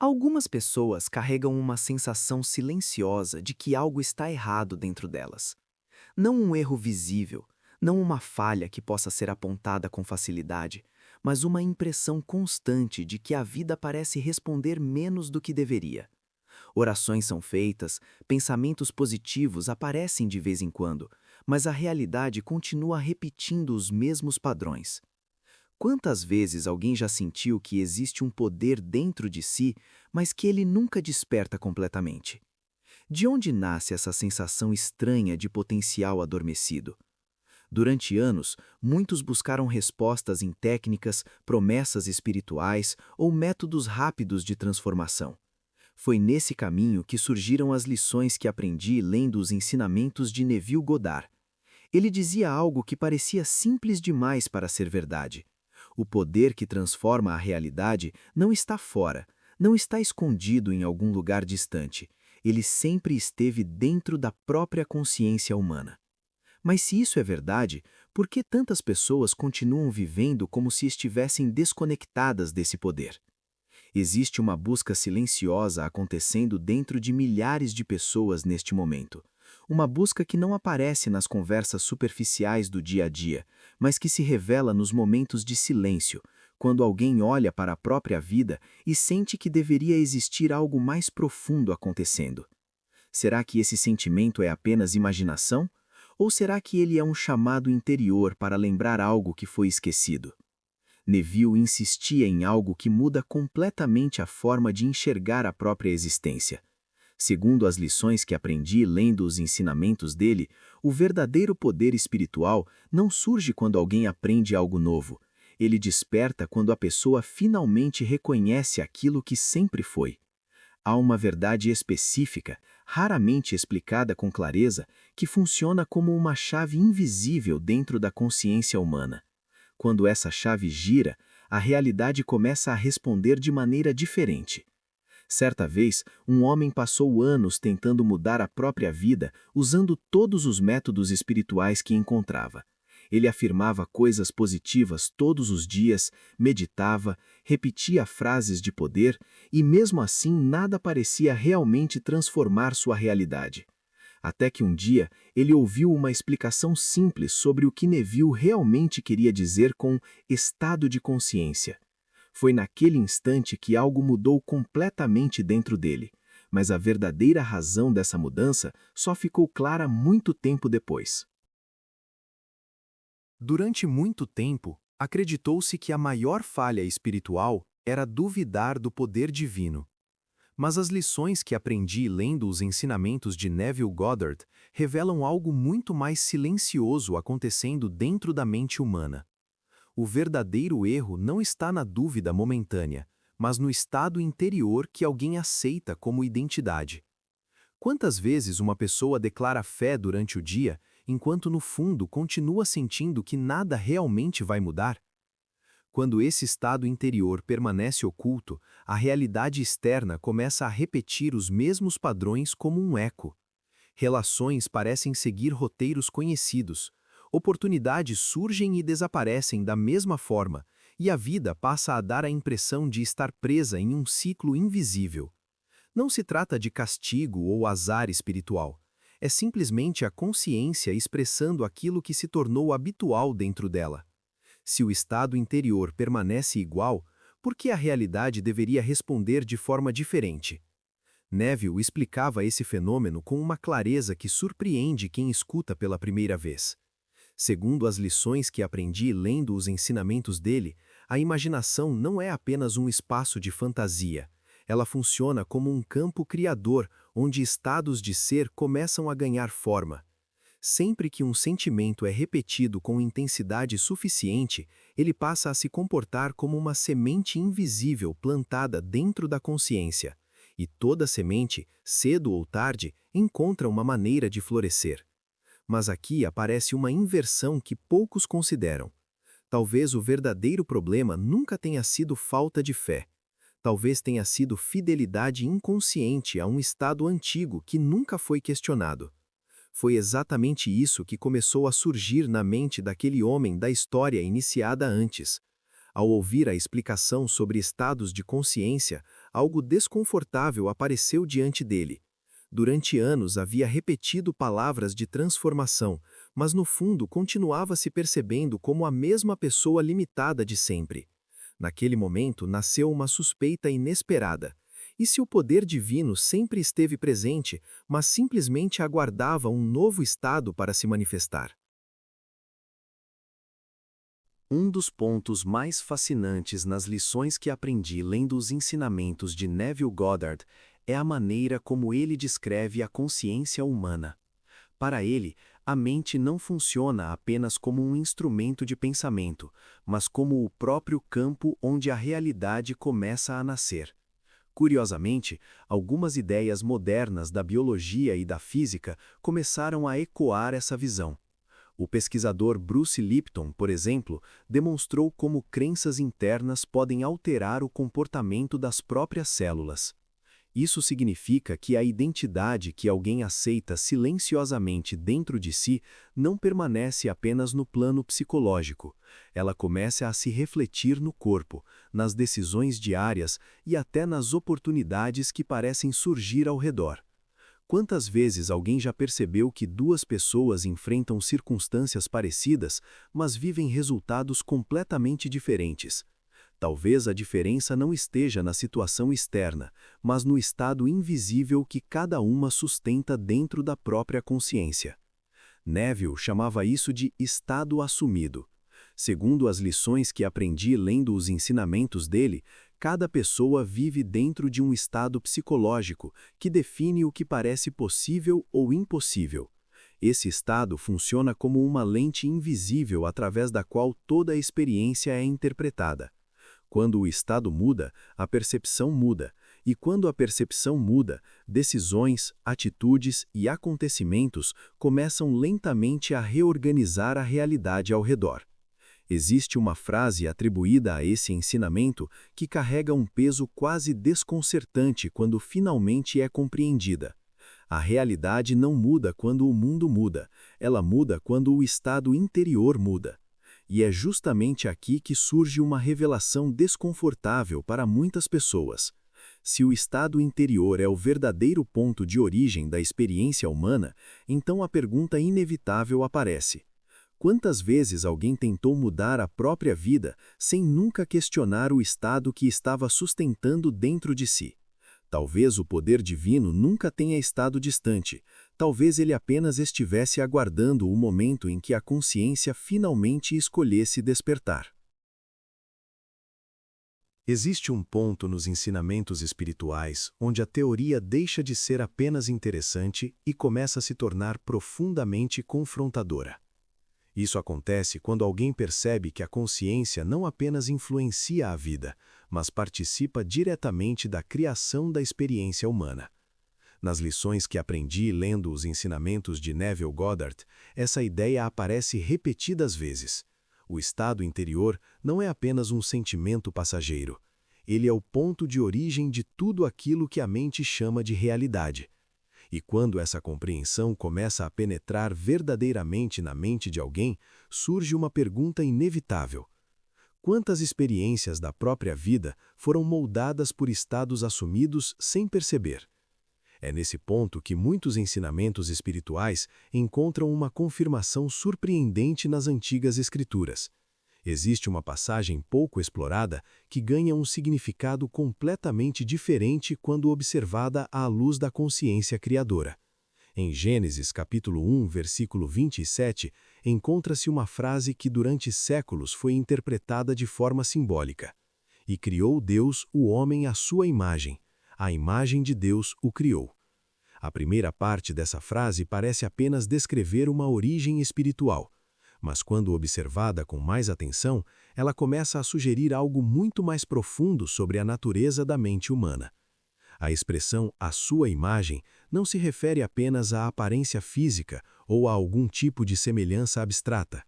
Algumas pessoas carregam uma sensação silenciosa de que algo está errado dentro delas. Não um erro visível, não uma falha que possa ser apontada com facilidade, mas uma impressão constante de que a vida parece responder menos do que deveria. Orações são feitas, pensamentos positivos aparecem de vez em quando, mas a realidade continua repetindo os mesmos padrões. Quantas vezes alguém já sentiu que existe um poder dentro de si, mas que ele nunca desperta completamente? De onde nasce essa sensação estranha de potencial adormecido? Durante anos, muitos buscaram respostas em técnicas, promessas espirituais ou métodos rápidos de transformação. Foi nesse caminho que surgiram as lições que aprendi lendo os ensinamentos de Neville Goddard. Ele dizia algo que parecia simples demais para ser verdade. O poder que transforma a realidade não está fora, não está escondido em algum lugar distante. Ele sempre esteve dentro da própria consciência humana. Mas se isso é verdade, por que tantas pessoas continuam vivendo como se estivessem desconectadas desse poder? Existe uma busca silenciosa acontecendo dentro de milhares de pessoas neste momento. Uma busca que não aparece nas conversas superficiais do dia a dia, mas que se revela nos momentos de silêncio, quando alguém olha para a própria vida e sente que deveria existir algo mais profundo acontecendo. Será que esse sentimento é apenas imaginação? Ou será que ele é um chamado interior para lembrar algo que foi esquecido? Neville insistia em algo que muda completamente a forma de enxergar a própria existência. Segundo as lições que aprendi lendo os ensinamentos dele, o verdadeiro poder espiritual não surge quando alguém aprende algo novo. Ele desperta quando a pessoa finalmente reconhece aquilo que sempre foi. Há uma verdade específica, raramente explicada com clareza, que funciona como uma chave invisível dentro da consciência humana. Quando essa chave gira, a realidade começa a responder de maneira diferente. Certa vez, um homem passou anos tentando mudar a própria vida usando todos os métodos espirituais que encontrava. Ele afirmava coisas positivas todos os dias, meditava, repetia frases de poder e, mesmo assim, nada parecia realmente transformar sua realidade. Até que um dia ele ouviu uma explicação simples sobre o que Neville realmente queria dizer com estado de consciência. Foi naquele instante que algo mudou completamente dentro dele, mas a verdadeira razão dessa mudança só ficou clara muito tempo depois. Durante muito tempo, acreditou-se que a maior falha espiritual era duvidar do poder divino. Mas as lições que aprendi lendo os ensinamentos de Neville Goddard revelam algo muito mais silencioso acontecendo dentro da mente humana. O verdadeiro erro não está na dúvida momentânea, mas no estado interior que alguém aceita como identidade. Quantas vezes uma pessoa declara fé durante o dia, enquanto no fundo continua sentindo que nada realmente vai mudar? Quando esse estado interior permanece oculto, a realidade externa começa a repetir os mesmos padrões como um eco. Relações parecem seguir roteiros conhecidos, oportunidades surgem e desaparecem da mesma forma, e a vida passa a dar a impressão de estar presa em um ciclo invisível. Não se trata de castigo ou azar espiritual. É simplesmente a consciência expressando aquilo que se tornou habitual dentro dela. Se o estado interior permanece igual, por que a realidade deveria responder de forma diferente? Neville explicava esse fenômeno com uma clareza que surpreende quem escuta pela primeira vez. Segundo as lições que aprendi lendo os ensinamentos dele, a imaginação não é apenas um espaço de fantasia. Ela funciona como um campo criador, onde estados de ser começam a ganhar forma. Sempre que um sentimento é repetido com intensidade suficiente, ele passa a se comportar como uma semente invisível plantada dentro da consciência. E toda semente, cedo ou tarde, encontra uma maneira de florescer. Mas aqui aparece uma inversão que poucos consideram. Talvez o verdadeiro problema nunca tenha sido falta de fé. Talvez tenha sido fidelidade inconsciente a um estado antigo que nunca foi questionado. Foi exatamente isso que começou a surgir na mente daquele homem da história iniciada antes. Ao ouvir a explicação sobre estados de consciência, algo desconfortável apareceu diante dele. Durante anos havia repetido palavras de transformação, mas no fundo continuava se percebendo como a mesma pessoa limitada de sempre. Naquele momento nasceu uma suspeita inesperada. E se o poder divino sempre esteve presente, mas simplesmente aguardava um novo estado para se manifestar? Um dos pontos mais fascinantes nas lições que aprendi lendo os ensinamentos de Neville Goddard é a maneira como ele descreve a consciência humana. Para ele, a mente não funciona apenas como um instrumento de pensamento, mas como o próprio campo onde a realidade começa a nascer. Curiosamente, algumas ideias modernas da biologia e da física começaram a ecoar essa visão. O pesquisador Bruce Lipton, por exemplo, demonstrou como crenças internas podem alterar o comportamento das próprias células. Isso significa que a identidade que alguém aceita silenciosamente dentro de si não permanece apenas no plano psicológico. Ela começa a se refletir no corpo, nas decisões diárias e até nas oportunidades que parecem surgir ao redor. Quantas vezes alguém já percebeu que duas pessoas enfrentam circunstâncias parecidas, mas vivem resultados completamente diferentes? Talvez a diferença não esteja na situação externa, mas no estado invisível que cada uma sustenta dentro da própria consciência. Neville chamava isso de estado assumido. Segundo as lições que aprendi lendo os ensinamentos dele, cada pessoa vive dentro de um estado psicológico que define o que parece possível ou impossível. Esse estado funciona como uma lente invisível através da qual toda a experiência é interpretada. Quando o estado muda, a percepção muda, e quando a percepção muda, decisões, atitudes e acontecimentos começam lentamente a reorganizar a realidade ao redor. Existe uma frase atribuída a esse ensinamento que carrega um peso quase desconcertante quando finalmente é compreendida. A realidade não muda quando o mundo muda, ela muda quando o estado interior muda. E é justamente aqui que surge uma revelação desconfortável para muitas pessoas. Se o estado interior é o verdadeiro ponto de origem da experiência humana, então a pergunta inevitável aparece: quantas vezes alguém tentou mudar a própria vida sem nunca questionar o estado que estava sustentando dentro de si? Talvez o poder divino nunca tenha estado distante, talvez ele apenas estivesse aguardando o momento em que a consciência finalmente escolhesse despertar. Existe um ponto nos ensinamentos espirituais onde a teoria deixa de ser apenas interessante e começa a se tornar profundamente confrontadora. Isso acontece quando alguém percebe que a consciência não apenas influencia a vida, mas participa diretamente da criação da experiência humana. Nas lições que aprendi lendo os ensinamentos de Neville Goddard, essa ideia aparece repetidas vezes. O estado interior não é apenas um sentimento passageiro. Ele é o ponto de origem de tudo aquilo que a mente chama de realidade. E quando essa compreensão começa a penetrar verdadeiramente na mente de alguém, surge uma pergunta inevitável: quantas experiências da própria vida foram moldadas por estados assumidos sem perceber? É nesse ponto que muitos ensinamentos espirituais encontram uma confirmação surpreendente nas antigas escrituras. Existe uma passagem pouco explorada que ganha um significado completamente diferente quando observada à luz da consciência criadora. Em Gênesis capítulo 1, versículo 27, encontra-se uma frase que durante séculos foi interpretada de forma simbólica. E criou Deus o homem à sua imagem. A imagem de Deus o criou. A primeira parte dessa frase parece apenas descrever uma origem espiritual. Mas quando observada com mais atenção, ela começa a sugerir algo muito mais profundo sobre a natureza da mente humana. A expressão "à sua imagem" não se refere apenas à aparência física ou a algum tipo de semelhança abstrata.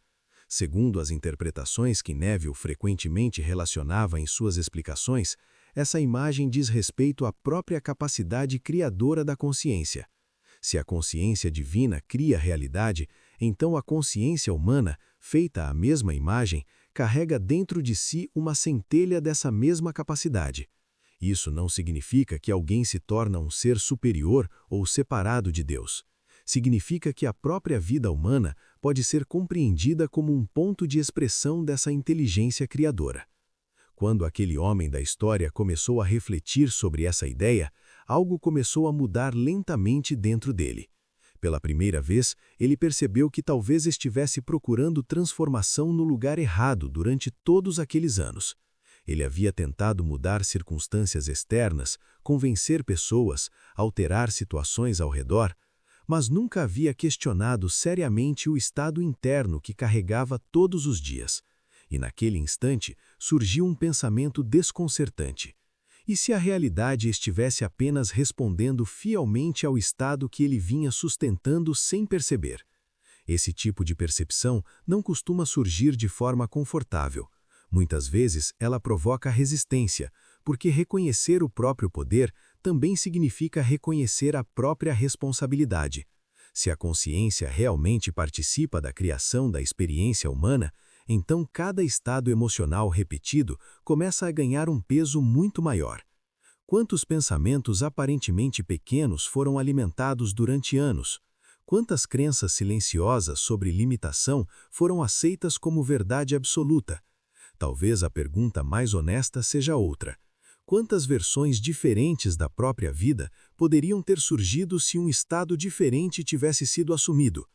Segundo as interpretações que Neville frequentemente relacionava em suas explicações, essa imagem diz respeito à própria capacidade criadora da consciência. Se a consciência divina cria a realidade, então a consciência humana, feita à mesma imagem, carrega dentro de si uma centelha dessa mesma capacidade. Isso não significa que alguém se torna um ser superior ou separado de Deus. Significa que a própria vida humana pode ser compreendida como um ponto de expressão dessa inteligência criadora. Quando aquele homem da história começou a refletir sobre essa ideia, algo começou a mudar lentamente dentro dele. Pela primeira vez, ele percebeu que talvez estivesse procurando transformação no lugar errado durante todos aqueles anos. Ele havia tentado mudar circunstâncias externas, convencer pessoas, alterar situações ao redor, mas nunca havia questionado seriamente o estado interno que carregava todos os dias. E naquele instante surgiu um pensamento desconcertante. E se a realidade estivesse apenas respondendo fielmente ao estado que ele vinha sustentando sem perceber? Esse tipo de percepção não costuma surgir de forma confortável. Muitas vezes ela provoca resistência, porque reconhecer o próprio poder também significa reconhecer a própria responsabilidade. Se a consciência realmente participa da criação da experiência humana, então cada estado emocional repetido começa a ganhar um peso muito maior. Quantos pensamentos aparentemente pequenos foram alimentados durante anos? Quantas crenças silenciosas sobre limitação foram aceitas como verdade absoluta? Talvez a pergunta mais honesta seja outra. Quantas versões diferentes da própria vida poderiam ter surgido se um estado diferente tivesse sido assumido?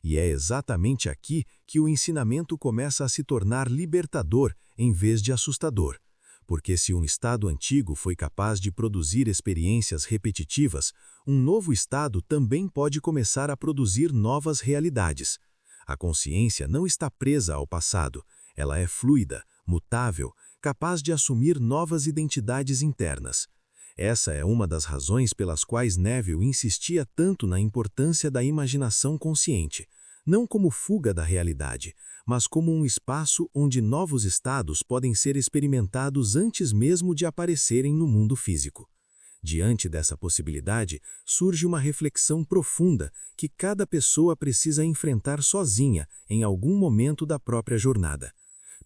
E é exatamente aqui que o ensinamento começa a se tornar libertador em vez de assustador. Porque se um estado antigo foi capaz de produzir experiências repetitivas, um novo estado também pode começar a produzir novas realidades. A consciência não está presa ao passado, ela é fluida, mutável, capaz de assumir novas identidades internas. Essa é uma das razões pelas quais Neville insistia tanto na importância da imaginação consciente, não como fuga da realidade, mas como um espaço onde novos estados podem ser experimentados antes mesmo de aparecerem no mundo físico. Diante dessa possibilidade, surge uma reflexão profunda que cada pessoa precisa enfrentar sozinha em algum momento da própria jornada.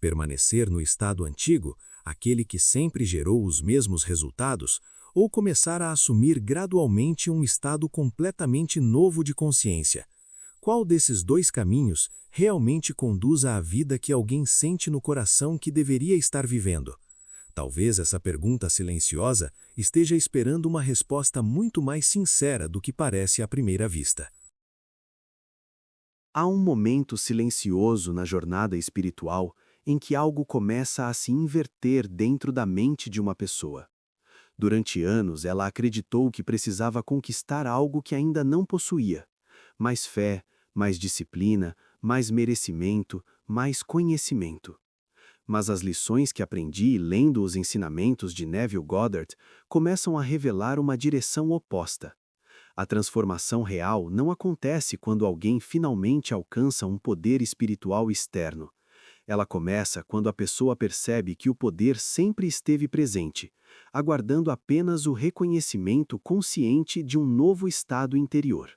Permanecer no estado antigo, aquele que sempre gerou os mesmos resultados, ou começar a assumir gradualmente um estado completamente novo de consciência? Qual desses dois caminhos realmente conduz à vida que alguém sente no coração que deveria estar vivendo? Talvez essa pergunta silenciosa esteja esperando uma resposta muito mais sincera do que parece à primeira vista. Há um momento silencioso na jornada espiritual em que algo começa a se inverter dentro da mente de uma pessoa. Durante anos, ela acreditou que precisava conquistar algo que ainda não possuía. Mais fé, mais disciplina, mais merecimento, mais conhecimento. Mas as lições que aprendi lendo os ensinamentos de Neville Goddard começam a revelar uma direção oposta. A transformação real não acontece quando alguém finalmente alcança um poder espiritual externo. Ela começa quando a pessoa percebe que o poder sempre esteve presente, aguardando apenas o reconhecimento consciente de um novo estado interior.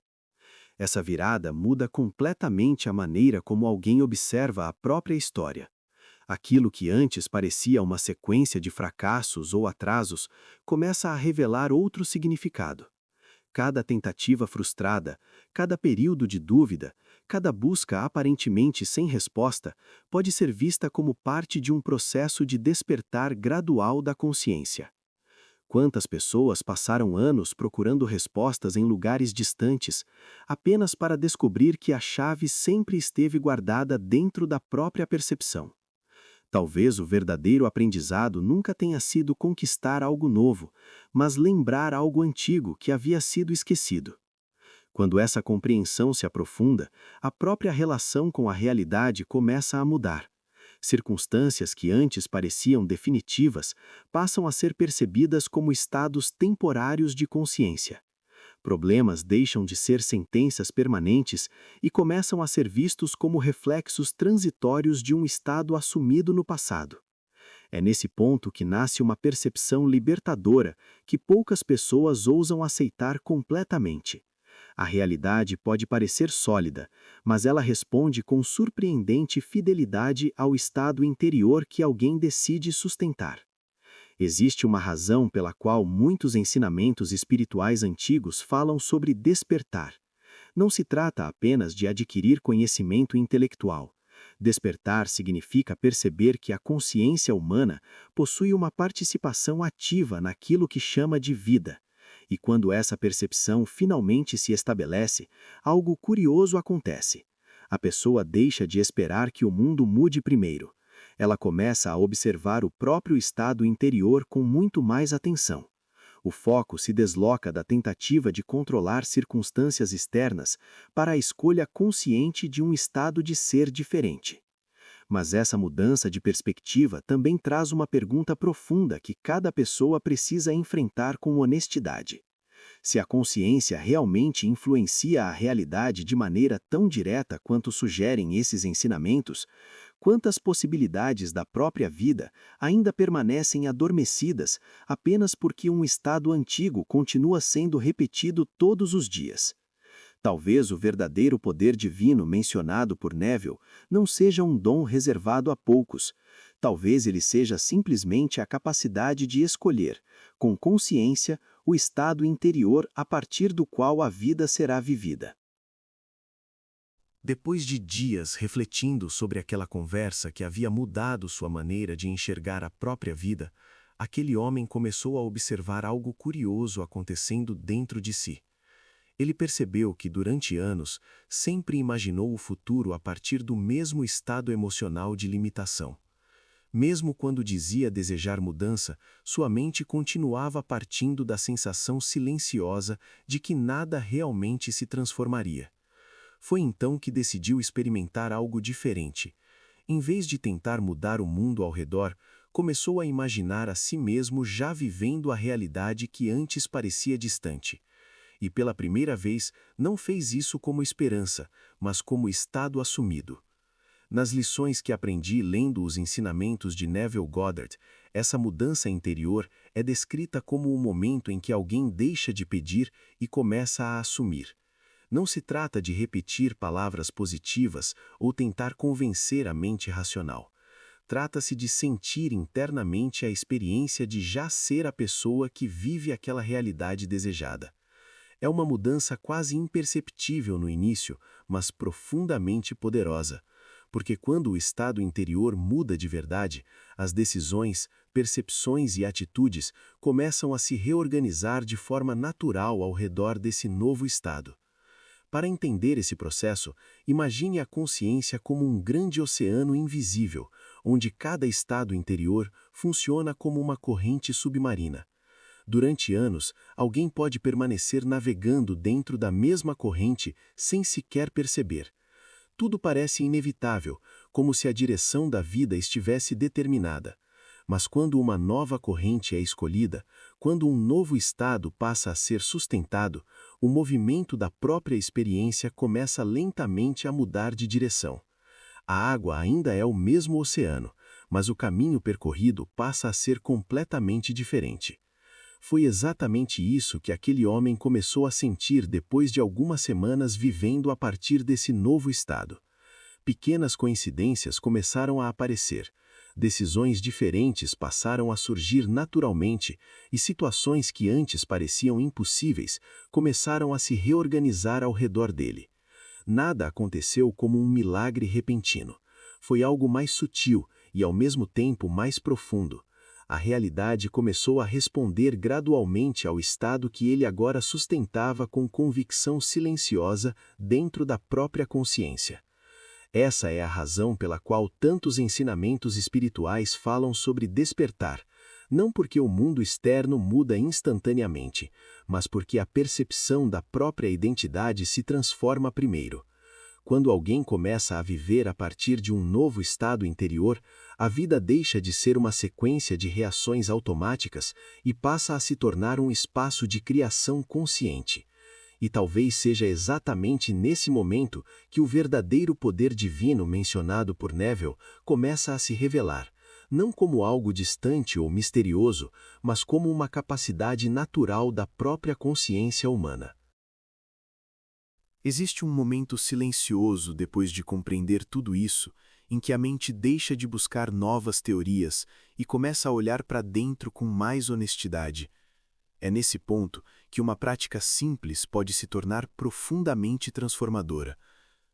Essa virada muda completamente a maneira como alguém observa a própria história. Aquilo que antes parecia uma sequência de fracassos ou atrasos começa a revelar outro significado. Cada tentativa frustrada, cada período de dúvida, cada busca aparentemente sem resposta pode ser vista como parte de um processo de despertar gradual da consciência. Quantas pessoas passaram anos procurando respostas em lugares distantes, apenas para descobrir que a chave sempre esteve guardada dentro da própria percepção? Talvez o verdadeiro aprendizado nunca tenha sido conquistar algo novo, mas lembrar algo antigo que havia sido esquecido. Quando essa compreensão se aprofunda, a própria relação com a realidade começa a mudar. Circunstâncias que antes pareciam definitivas passam a ser percebidas como estados temporários de consciência. Problemas deixam de ser sentenças permanentes e começam a ser vistos como reflexos transitórios de um estado assumido no passado. É nesse ponto que nasce uma percepção libertadora que poucas pessoas ousam aceitar completamente. A realidade pode parecer sólida, mas ela responde com surpreendente fidelidade ao estado interior que alguém decide sustentar. Existe uma razão pela qual muitos ensinamentos espirituais antigos falam sobre despertar. Não se trata apenas de adquirir conhecimento intelectual. Despertar significa perceber que a consciência humana possui uma participação ativa naquilo que chama de vida. E quando essa percepção finalmente se estabelece, algo curioso acontece. A pessoa deixa de esperar que o mundo mude primeiro. Ela começa a observar o próprio estado interior com muito mais atenção. O foco se desloca da tentativa de controlar circunstâncias externas para a escolha consciente de um estado de ser diferente. Mas essa mudança de perspectiva também traz uma pergunta profunda que cada pessoa precisa enfrentar com honestidade. Se a consciência realmente influencia a realidade de maneira tão direta quanto sugerem esses ensinamentos, quantas possibilidades da própria vida ainda permanecem adormecidas apenas porque um estado antigo continua sendo repetido todos os dias? Talvez o verdadeiro poder divino mencionado por Neville não seja um dom reservado a poucos. Talvez ele seja simplesmente a capacidade de escolher, com consciência, o estado interior a partir do qual a vida será vivida. Depois de dias refletindo sobre aquela conversa que havia mudado sua maneira de enxergar a própria vida, aquele homem começou a observar algo curioso acontecendo dentro de si. Ele percebeu que, durante anos, sempre imaginou o futuro a partir do mesmo estado emocional de limitação. Mesmo quando dizia desejar mudança, sua mente continuava partindo da sensação silenciosa de que nada realmente se transformaria. Foi então que decidiu experimentar algo diferente. Em vez de tentar mudar o mundo ao redor, começou a imaginar a si mesmo já vivendo a realidade que antes parecia distante. E pela primeira vez, não fez isso como esperança, mas como estado assumido. Nas lições que aprendi lendo os ensinamentos de Neville Goddard, essa mudança interior é descrita como o momento em que alguém deixa de pedir e começa a assumir. Não se trata de repetir palavras positivas ou tentar convencer a mente racional. Trata-se de sentir internamente a experiência de já ser a pessoa que vive aquela realidade desejada. É uma mudança quase imperceptível no início, mas profundamente poderosa, porque quando o estado interior muda de verdade, as decisões, percepções e atitudes começam a se reorganizar de forma natural ao redor desse novo estado. Para entender esse processo, imagine a consciência como um grande oceano invisível, onde cada estado interior funciona como uma corrente submarina. Durante anos, alguém pode permanecer navegando dentro da mesma corrente sem sequer perceber. Tudo parece inevitável, como se a direção da vida estivesse determinada. Mas quando uma nova corrente é escolhida, quando um novo estado passa a ser sustentado, o movimento da própria experiência começa lentamente a mudar de direção. A água ainda é o mesmo oceano, mas o caminho percorrido passa a ser completamente diferente. Foi exatamente isso que aquele homem começou a sentir depois de algumas semanas vivendo a partir desse novo estado. Pequenas coincidências começaram a aparecer. Decisões diferentes passaram a surgir naturalmente e situações que antes pareciam impossíveis começaram a se reorganizar ao redor dele. Nada aconteceu como um milagre repentino. Foi algo mais sutil e, ao mesmo tempo, mais profundo. A realidade começou a responder gradualmente ao estado que ele agora sustentava com convicção silenciosa dentro da própria consciência. Essa é a razão pela qual tantos ensinamentos espirituais falam sobre despertar, não porque o mundo externo muda instantaneamente, mas porque a percepção da própria identidade se transforma primeiro. Quando alguém começa a viver a partir de um novo estado interior, a vida deixa de ser uma sequência de reações automáticas e passa a se tornar um espaço de criação consciente. E talvez seja exatamente nesse momento que o verdadeiro poder divino mencionado por Neville começa a se revelar, não como algo distante ou misterioso, mas como uma capacidade natural da própria consciência humana. Existe um momento silencioso depois de compreender tudo isso, em que a mente deixa de buscar novas teorias e começa a olhar para dentro com mais honestidade. É nesse ponto que uma prática simples pode se tornar profundamente transformadora,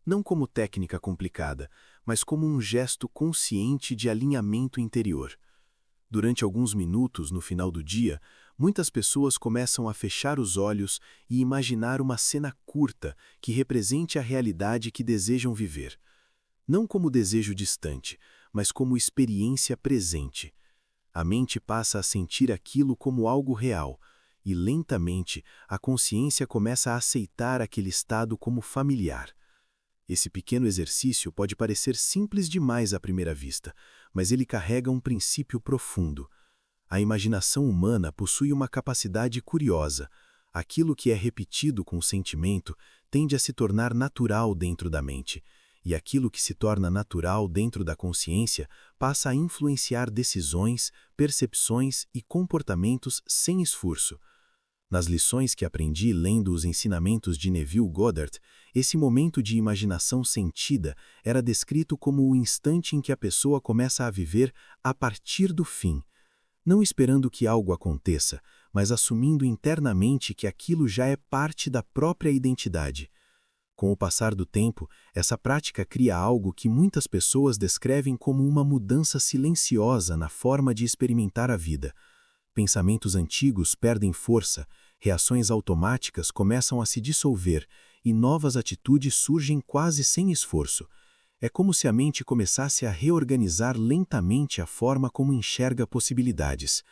não como técnica complicada, mas como um gesto consciente de alinhamento interior. Durante alguns minutos no final do dia, muitas pessoas começam a fechar os olhos e imaginar uma cena curta que represente a realidade que desejam viver. Não como desejo distante, mas como experiência presente. A mente passa a sentir aquilo como algo real, e lentamente a consciência começa a aceitar aquele estado como familiar. Esse pequeno exercício pode parecer simples demais à primeira vista, mas ele carrega um princípio profundo. A imaginação humana possui uma capacidade curiosa. Aquilo que é repetido com o sentimento tende a se tornar natural dentro da mente, e aquilo que se torna natural dentro da consciência passa a influenciar decisões, percepções e comportamentos sem esforço. Nas lições que aprendi lendo os ensinamentos de Neville Goddard, esse momento de imaginação sentida era descrito como o instante em que a pessoa começa a viver a partir do fim, não esperando que algo aconteça, mas assumindo internamente que aquilo já é parte da própria identidade. Com o passar do tempo, essa prática cria algo que muitas pessoas descrevem como uma mudança silenciosa na forma de experimentar a vida. Pensamentos antigos perdem força, reações automáticas começam a se dissolver e novas atitudes surgem quase sem esforço. É como se a mente começasse a reorganizar lentamente a forma como enxerga possibilidades.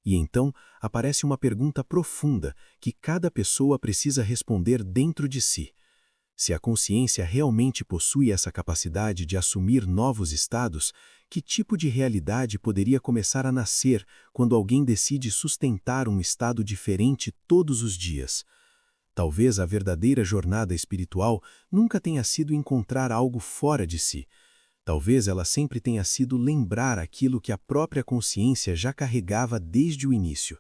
E então aparece uma pergunta profunda que cada pessoa precisa responder dentro de si. Se a consciência realmente possui essa capacidade de assumir novos estados, que tipo de realidade poderia começar a nascer quando alguém decide sustentar um estado diferente todos os dias? Talvez a verdadeira jornada espiritual nunca tenha sido encontrar algo fora de si. Talvez ela sempre tenha sido lembrar aquilo que a própria consciência já carregava desde o início.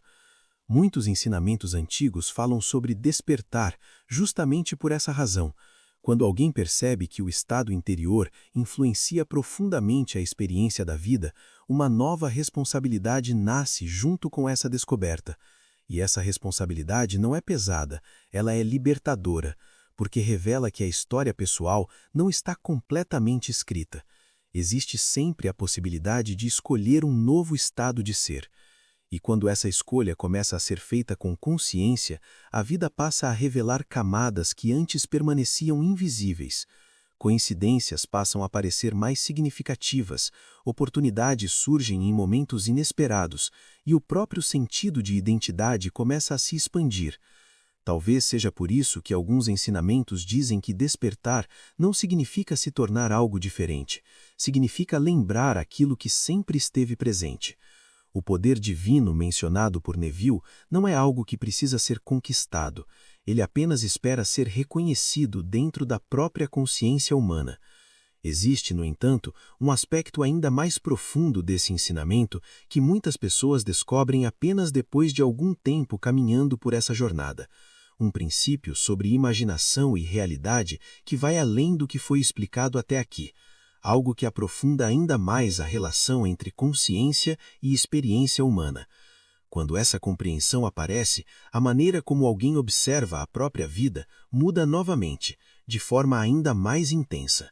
Muitos ensinamentos antigos falam sobre despertar justamente por essa razão. Quando alguém percebe que o estado interior influencia profundamente a experiência da vida, uma nova responsabilidade nasce junto com essa descoberta. E essa responsabilidade não é pesada, ela é libertadora, porque revela que a história pessoal não está completamente escrita. Existe sempre a possibilidade de escolher um novo estado de ser. E quando essa escolha começa a ser feita com consciência, a vida passa a revelar camadas que antes permaneciam invisíveis. Coincidências passam a parecer mais significativas, oportunidades surgem em momentos inesperados, e o próprio sentido de identidade começa a se expandir. Talvez seja por isso que alguns ensinamentos dizem que despertar não significa se tornar algo diferente, significa lembrar aquilo que sempre esteve presente. O poder divino mencionado por Neville não é algo que precisa ser conquistado, ele apenas espera ser reconhecido dentro da própria consciência humana. Existe, no entanto, um aspecto ainda mais profundo desse ensinamento que muitas pessoas descobrem apenas depois de algum tempo caminhando por essa jornada. Um princípio sobre imaginação e realidade que vai além do que foi explicado até aqui. Algo que aprofunda ainda mais a relação entre consciência e experiência humana. Quando essa compreensão aparece, a maneira como alguém observa a própria vida muda novamente, de forma ainda mais intensa.